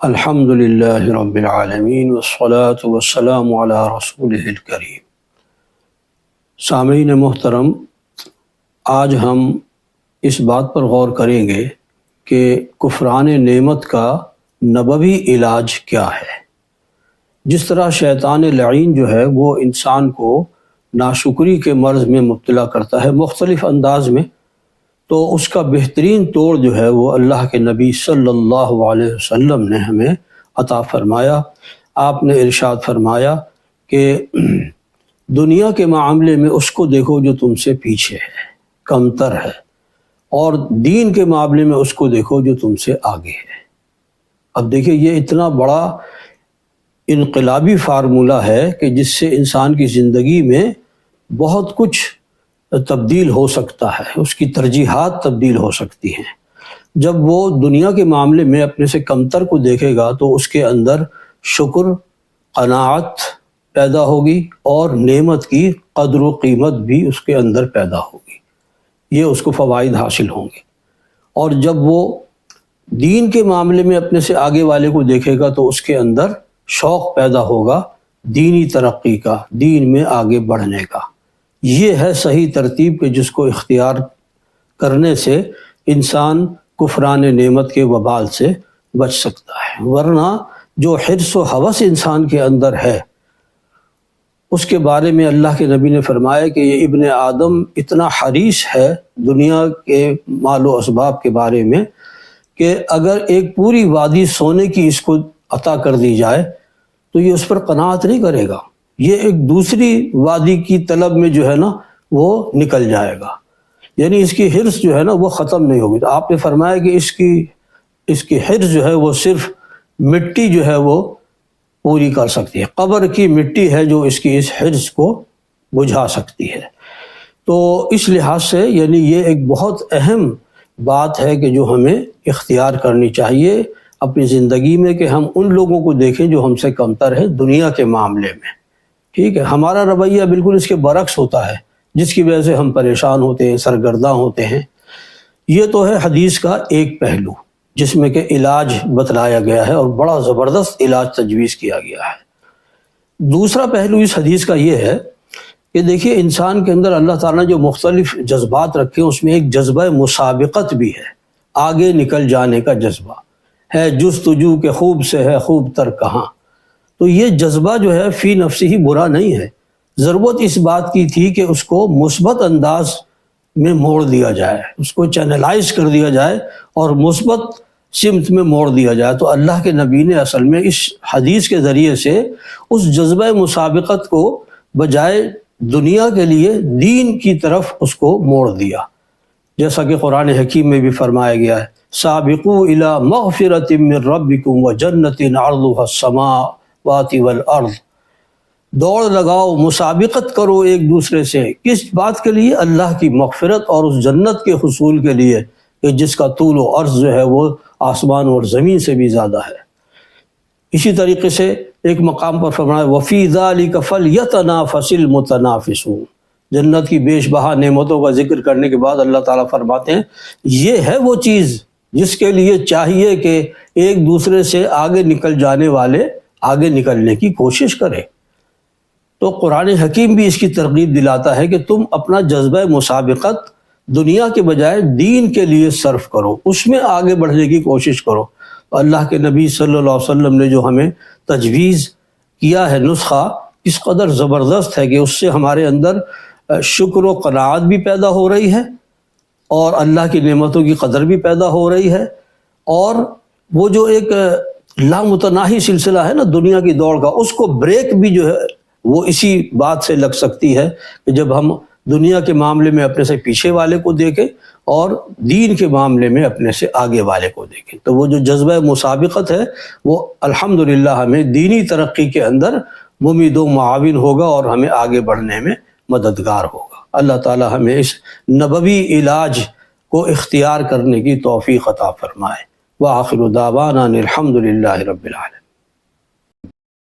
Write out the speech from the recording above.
الحمد للہ رب العالمین والصلاة والسلام علی رسولہ الکریم۔ سامعین محترم، آج ہم اس بات پر غور کریں گے کہ کفران نعمت کا نبوی علاج کیا ہے۔ جس طرح شیطان لعین جو ہے وہ انسان کو ناشکری کے مرض میں مبتلا کرتا ہے مختلف انداز میں، تو اس کا بہترین توڑ جو ہے وہ اللہ کے نبی صلی اللہ علیہ وسلم نے ہمیں عطا فرمایا۔ آپ نے ارشاد فرمایا کہ دنیا کے معاملے میں اس کو دیکھو جو تم سے پیچھے ہے، کمتر ہے، اور دین کے معاملے میں اس کو دیکھو جو تم سے آگے ہے۔ اب دیکھیں، یہ اتنا بڑا انقلابی فارمولہ ہے کہ جس سے انسان کی زندگی میں بہت کچھ تبدیل ہو سکتا ہے، اس کی ترجیحات تبدیل ہو سکتی ہیں۔ جب وہ دنیا کے معاملے میں اپنے سے کمتر کو دیکھے گا تو اس کے اندر شکر، قناعت پیدا ہوگی، اور نعمت کی قدر و قیمت بھی اس کے اندر پیدا ہوگی، یہ اس کو فوائد حاصل ہوں گے۔ اور جب وہ دین کے معاملے میں اپنے سے آگے والے کو دیکھے گا تو اس کے اندر شوق پیدا ہوگا دینی ترقی کا، دین میں آگے بڑھنے کا۔ یہ ہے صحیح ترتیب کہ جس کو اختیار کرنے سے انسان کفران نعمت کے وبال سے بچ سکتا ہے۔ ورنہ جو حرص و ہوس انسان کے اندر ہے، اس کے بارے میں اللہ کے نبی نے فرمایا کہ یہ ابن آدم اتنا حریص ہے دنیا کے مال و اسباب کے بارے میں کہ اگر ایک پوری وادی سونے کی اس کو عطا کر دی جائے تو یہ اس پر قناعت نہیں کرے گا، یہ ایک دوسری وادی کی طلب میں جو ہے نا وہ نکل جائے گا، یعنی اس کی حرص جو ہے نا وہ ختم نہیں ہوگی۔ تو آپ نے فرمایا کہ اس کی حرص جو ہے وہ صرف مٹی جو ہے وہ پوری کر سکتی ہے، قبر کی مٹی ہے جو اس کی اس حرص کو بجھا سکتی ہے۔ تو اس لحاظ سے یعنی یہ ایک بہت اہم بات ہے کہ جو ہمیں اختیار کرنی چاہیے اپنی زندگی میں، کہ ہم ان لوگوں کو دیکھیں جو ہم سے کمتر ہیں دنیا کے معاملے میں۔ ٹھیک ہے، ہمارا رویہ بالکل اس کے برعکس ہوتا ہے، جس کی وجہ سے ہم پریشان ہوتے ہیں، سرگرداں ہوتے ہیں۔ یہ تو ہے حدیث کا ایک پہلو جس میں کہ علاج بتلایا گیا ہے، اور بڑا زبردست علاج تجویز کیا گیا ہے۔ دوسرا پہلو اس حدیث کا یہ ہے کہ دیکھیے، انسان کے اندر اللہ تعالیٰ نے جو مختلف جذبات رکھے ہیں اس میں ایک جذبہ مسابقت بھی ہے، آگے نکل جانے کا جذبہ ہے۔ جستجو کے خوب سے ہے خوب تر کہاں، تو یہ جذبہ جو ہے فی نفس ہی برا نہیں ہے، ضرورت اس بات کی تھی کہ اس کو مثبت انداز میں موڑ دیا جائے، اس کو چینلائز کر دیا جائے اور مثبت سمت میں موڑ دیا جائے۔ تو اللہ کے نبی نے اصل میں اس حدیث کے ذریعے سے اس جذبہ مسابقت کو بجائے دنیا کے لیے دین کی طرف اس کو موڑ دیا، جیسا کہ قرآن حکیم میں بھی فرمایا گیا ہے، سابقوا الی مغفرۃ من ربکم وجنۃ عرضها السماوات والارض۔ دوڑ لگاؤ، مسابقت کرو ایک دوسرے سے، کس بات کے لیے؟ اللہ کی مغفرت اور اس جنت کے حصول کے لیے کہ جس کا طول و عرض جو ہے وہ آسمان اور زمین سے بھی زیادہ ہے۔ اسی طریقے سے ایک مقام پر فرمایا وفی ذلک فلیتنافس المتنافسون۔ جنت کی بیش بہا نعمتوں کا ذکر کرنے کے بعد اللہ تعالیٰ فرماتے ہیں یہ ہے وہ چیز جس کے لیے چاہیے کہ ایک دوسرے سے آگے نکل جانے والے آگے نکلنے کی کوشش کریں۔ تو قرآن حکیم بھی اس کی ترغیب دلاتا ہے کہ تم اپنا جذبہ مسابقت دنیا کے بجائے دین کے لیے صرف کرو، اس میں آگے بڑھنے کی کوشش کرو۔ تو اللہ کے نبی صلی اللہ علیہ وسلم نے جو ہمیں تجویز کیا ہے نسخہ، اس قدر زبردست ہے کہ اس سے ہمارے اندر شکر و قناعت بھی پیدا ہو رہی ہے، اور اللہ کی نعمتوں کی قدر بھی پیدا ہو رہی ہے، اور وہ جو ایک لامتناہی سلسلہ ہے نا دنیا کی دوڑ کا، اس کو بریک بھی جو ہے وہ اسی بات سے لگ سکتی ہے کہ جب ہم دنیا کے معاملے میں اپنے سے پیچھے والے کو دیکھیں اور دین کے معاملے میں اپنے سے آگے والے کو دیکھیں، تو وہ جو جذبہ مسابقت ہے وہ الحمدللہ ہمیں دینی ترقی کے اندر ممید و معاون ہوگا اور ہمیں آگے بڑھنے میں مددگار ہوگا۔ اللہ تعالی ہمیں اس نبوی علاج کو اختیار کرنے کی توفیق عطا فرمائے۔ وآخر دعوانا الحمدللہ رب العالمین۔